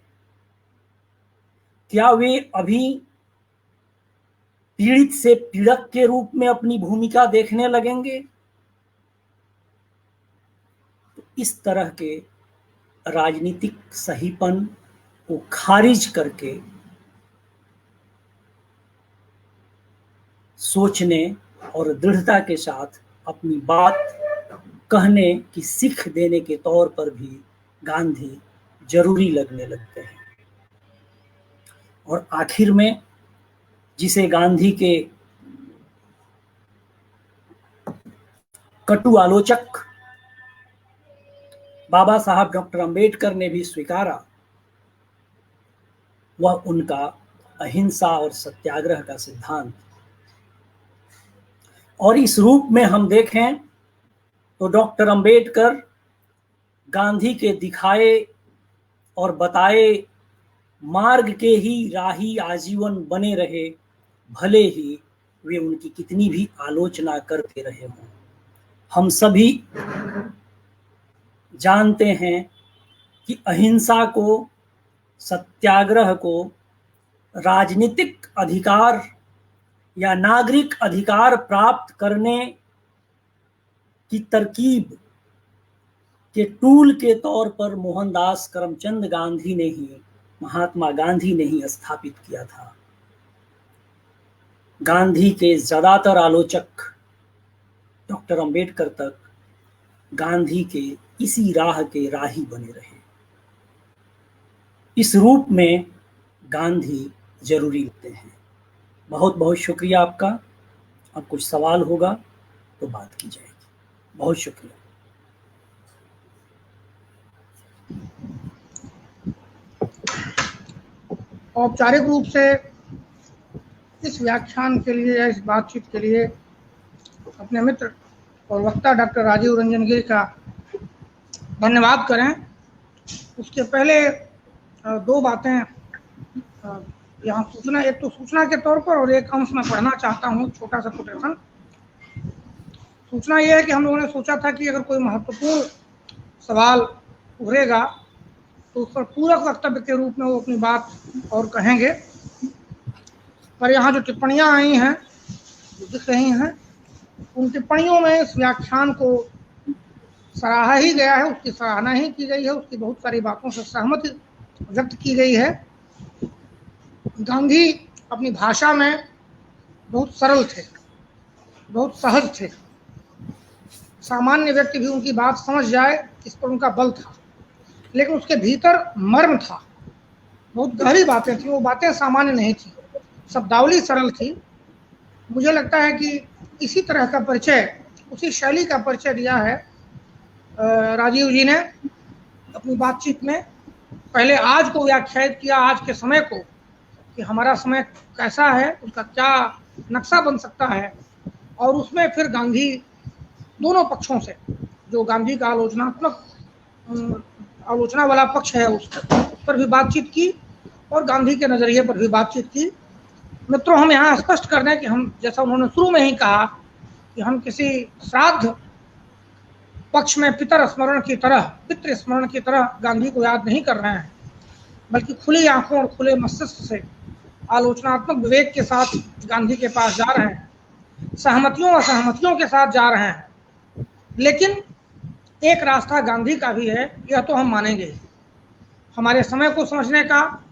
S1: क्या वे अभी पीड़ित से पीड़क के रूप में अपनी भूमिका देखने लगेंगे, तो इस तरह के राजनीतिक सहीपन को खारिज करके सोचने और दृढ़ता के साथ अपनी बात कहने की सीख देने के तौर पर भी गांधी जरूरी लगने लगते हैं। और आखिर में जिसे गांधी के कटु आलोचक बाबा साहब डॉक्टर अंबेडकर ने भी स्वीकारा, वह उनका अहिंसा और सत्याग्रह का सिद्धांत। और इस रूप में हम देखें तो डॉक्टर अंबेडकर गांधी के दिखाए और बताए मार्ग के ही राही आजीवन बने रहे, भले ही वे उनकी कितनी भी आलोचना करते रहे हों। हम सभी जानते हैं कि अहिंसा को, सत्याग्रह को राजनीतिक अधिकार या नागरिक अधिकार प्राप्त करने की तरकीब के टूल के तौर पर मोहनदास करमचंद गांधी ने ही, महात्मा गांधी ने ही स्थापित किया था। गांधी के ज्यादातर आलोचक डॉक्टर अंबेडकर तक गांधी के इसी राह के राही बने रहे। इस रूप में गांधी जरूरी लगते हैं। बहुत बहुत शुक्रिया आपका। अब कुछ सवाल होगा तो बात की जाएगी। बहुत शुक्रिया।
S2: औपचारिक रूप से इस व्याख्यान के लिए या इस बातचीत के लिए अपने मित्र और वक्ता डॉक्टर राजीव रंजन गिरी का धन्यवाद करें। उसके पहले दो बातें यहाँ सूचना, एक तो सूचना के तौर पर और एक अंश मैं पढ़ना चाहता हूँ, छोटा सा कोटेशन। सूचना यह है कि हम लोगों ने सोचा था कि अगर कोई महत्वपूर्ण सवाल उभरेगा तो उस पर पूरक वक्तव्य के रूप में वो अपनी बात और कहेंगे। पर यहाँ जो टिप्पणियाँ आई हैं, जो दिख रही हैं, उन टिप्पणियों में इस व्याख्यान को सराहा ही गया है, उसकी सराहना ही की गई है, उसकी बहुत सारी बातों से सहमति व्यक्त की गई है। गांधी अपनी भाषा में बहुत सरल थे, बहुत सहज थे। सामान्य व्यक्ति भी उनकी बात समझ जाए, इस पर उनका बल था, लेकिन उसके भीतर मर्म था। बहुत गहरी बातें थी, वो बातें सामान्य नहीं थी, शब्दावली सरल थी। मुझे लगता है कि इसी तरह का परिचय, उसी शैली का परिचय दिया है राजीव जी ने अपनी बातचीत में। पहले आज को व्याख्यायित किया, आज के समय को, कि हमारा समय कैसा है, उसका क्या नक्शा बन सकता है, और उसमें फिर गांधी दोनों पक्षों से, जो गांधी का आलोचना वाला पक्ष है उस पर भी बातचीत की और गांधी के नज़रिए पर भी बातचीत की। मित्रों, हम यहाँ स्पष्ट कर दें कि हम, जैसा उन्होंने शुरू में ही कहा, कि हम किसी श्राद्ध पक्ष में पितृ स्मरण की तरह गांधी को याद नहीं कर रहे हैं, बल्कि खुली आंखों और खुले मस्तिष्क से आलोचनात्मक विवेक के साथ गांधी के पास जा रहे हैं, सहमतियों और असहमतियों के साथ जा रहे हैं। लेकिन एक रास्ता गांधी का भी है, यह तो हम मानेंगे। हमारे समय को समझने का,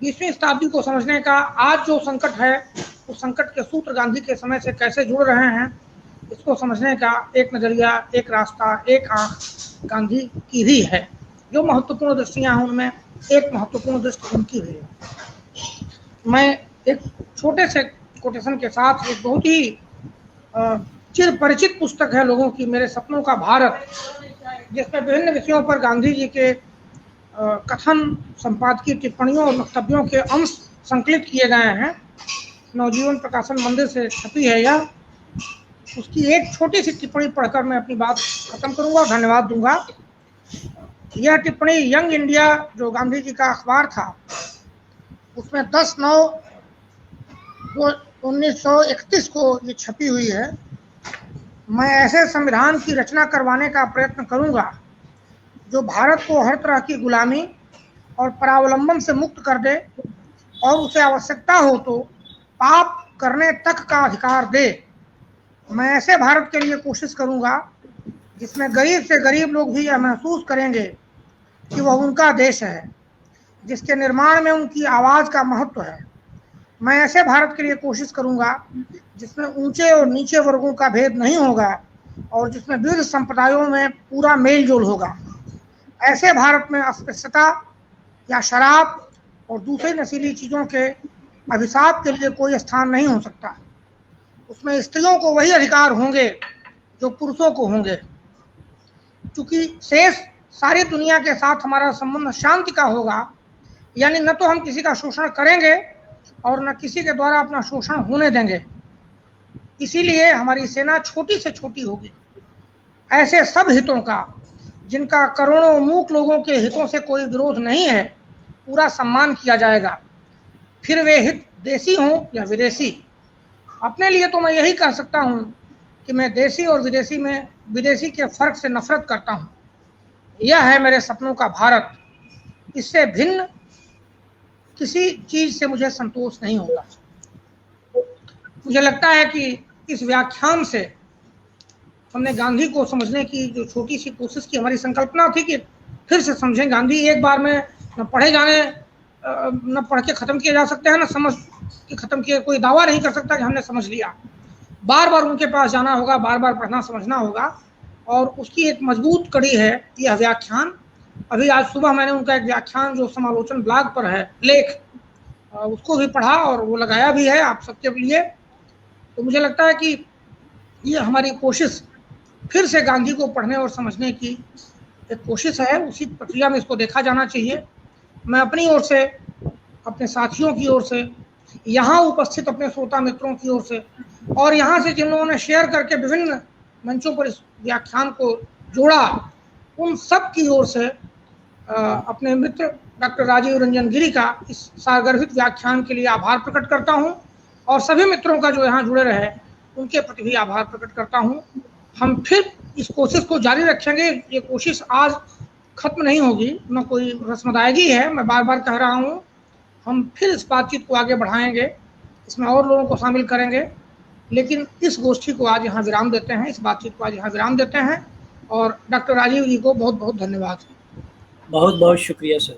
S2: 20वीं शताब्दी को समझने का, आज जो संकट है उस संकट के सूत्र गांधी के समय से कैसे जुड़ रहे हैं, इसको समझने का एक नज़रिया, एक रास्ता, एक आंख गांधी की भी है। जो महत्वपूर्ण दृष्टियाँ हैं उनमें एक महत्वपूर्ण दृष्टि उनकी भी है। मैं एक छोटे से कोटेशन के साथ, एक बहुत ही चिर परिचित पुस्तक है लोगों की, मेरे सपनों का भारत, जिसमें विभिन्न विषयों पर गांधी जी के कथन, संपादकीय टिप्पणियों और वक्तव्यों के अंश संकलित किए गए हैं। नवजीवन प्रकाशन मंदिर से छपी है यह। उसकी एक छोटी सी टिप्पणी पढ़कर मैं अपनी बात खत्म करूंगा, धन्यवाद दूंगा। यह टिप्पणी यंग इंडिया, जो गांधी जी का अखबार था, उसमें 10/9/1931 को ये छपी हुई है। मैं ऐसे संविधान की रचना करवाने का प्रयत्न करूंगा जो भारत को हर तरह की गुलामी और परावलंबन से मुक्त कर दे, और उसे आवश्यकता हो तो पाप करने तक का अधिकार दे। मैं ऐसे भारत के लिए कोशिश करूंगा जिसमें गरीब से गरीब लोग भी यह महसूस करेंगे कि वह उनका देश है, जिसके निर्माण में उनकी आवाज़ का महत्व है। मैं ऐसे भारत के लिए कोशिश करूंगा जिसमें ऊंचे और नीचे वर्गों का भेद नहीं होगा और जिसमें विविध संप्रदायों में पूरा मेल जोल होगा। ऐसे भारत में अस्पृश्यता या शराब और दूसरी नशीली चीज़ों के अभिशाप के लिए कोई स्थान नहीं हो सकता। उसमें स्त्रियों को वही अधिकार होंगे जो पुरुषों को होंगे। क्योंकि शेष सारी दुनिया के साथ हमारा संबंध शांति का होगा, यानी न तो हम किसी का शोषण करेंगे और न किसी के द्वारा अपना शोषण होने देंगे। इसीलिए हमारी सेना छोटी से छोटी होगी। ऐसे सब हितों का, जिनका करोड़ों मूक लोगों के हितों से कोई विरोध नहीं है, पूरा सम्मान किया जाएगा, फिर वे हित देसी हों या विदेशी। अपने लिए तो मैं यही कह सकता हूँ कि मैं देसी और विदेशी के फर्क से नफरत करता हूँ। यह है मेरे सपनों का भारत। इससे भिन्न किसी चीज़ से मुझे संतोष नहीं होगा। मुझे लगता है कि इस व्याख्यान से हमने गांधी को समझने की जो छोटी सी कोशिश की, हमारी संकल्पना थी कि फिर से समझें गांधी। एक बार में न पढ़ के ख़त्म किए जा सकते हैं, न समझ के ख़त्म किए। कोई दावा नहीं कर सकता कि हमने समझ लिया। बार बार उनके पास जाना होगा, बार बार पढ़ना समझना होगा, और उसकी एक मजबूत कड़ी है यह व्याख्यान। अभी आज सुबह मैंने उनका एक व्याख्यान जो समालोचन ब्लॉग पर है, लेख, उसको भी पढ़ा और वो लगाया भी है आप सबके लिए। तो मुझे लगता है कि ये हमारी कोशिश फिर से गांधी को पढ़ने और समझने की एक कोशिश है। उसी प्रक्रिया में इसको देखा जाना चाहिए। मैं अपनी ओर से, अपने साथियों की ओर से, यहाँ उपस्थित अपने श्रोता मित्रों की ओर से, और यहाँ से जिन लोगों ने शेयर करके विभिन्न मंचों पर इस व्याख्यान को जोड़ा, उन सब की ओर से अपने मित्र डॉक्टर राजीव रंजन गिरी का इस सारगर्भित व्याख्यान के लिए आभार प्रकट करता हूँ, और सभी मित्रों का जो यहाँ जुड़े रहे उनके प्रति भी आभार प्रकट करता हूँ। हम फिर इस कोशिश को जारी रखेंगे। ये कोशिश आज खत्म नहीं होगी, न कोई रस्मदायगी है। मैं बार बार कह रहा हूँ, हम फिर इस बातचीत को आगे बढ़ाएंगे, इसमें और लोगों को शामिल करेंगे। लेकिन इस गोष्ठी को आज यहाँ विराम देते हैं, इस बातचीत को आज यहाँ विराम देते हैं। और डॉक्टर राजीव जी को बहुत बहुत धन्यवाद।
S1: बहुत बहुत शुक्रिया सर।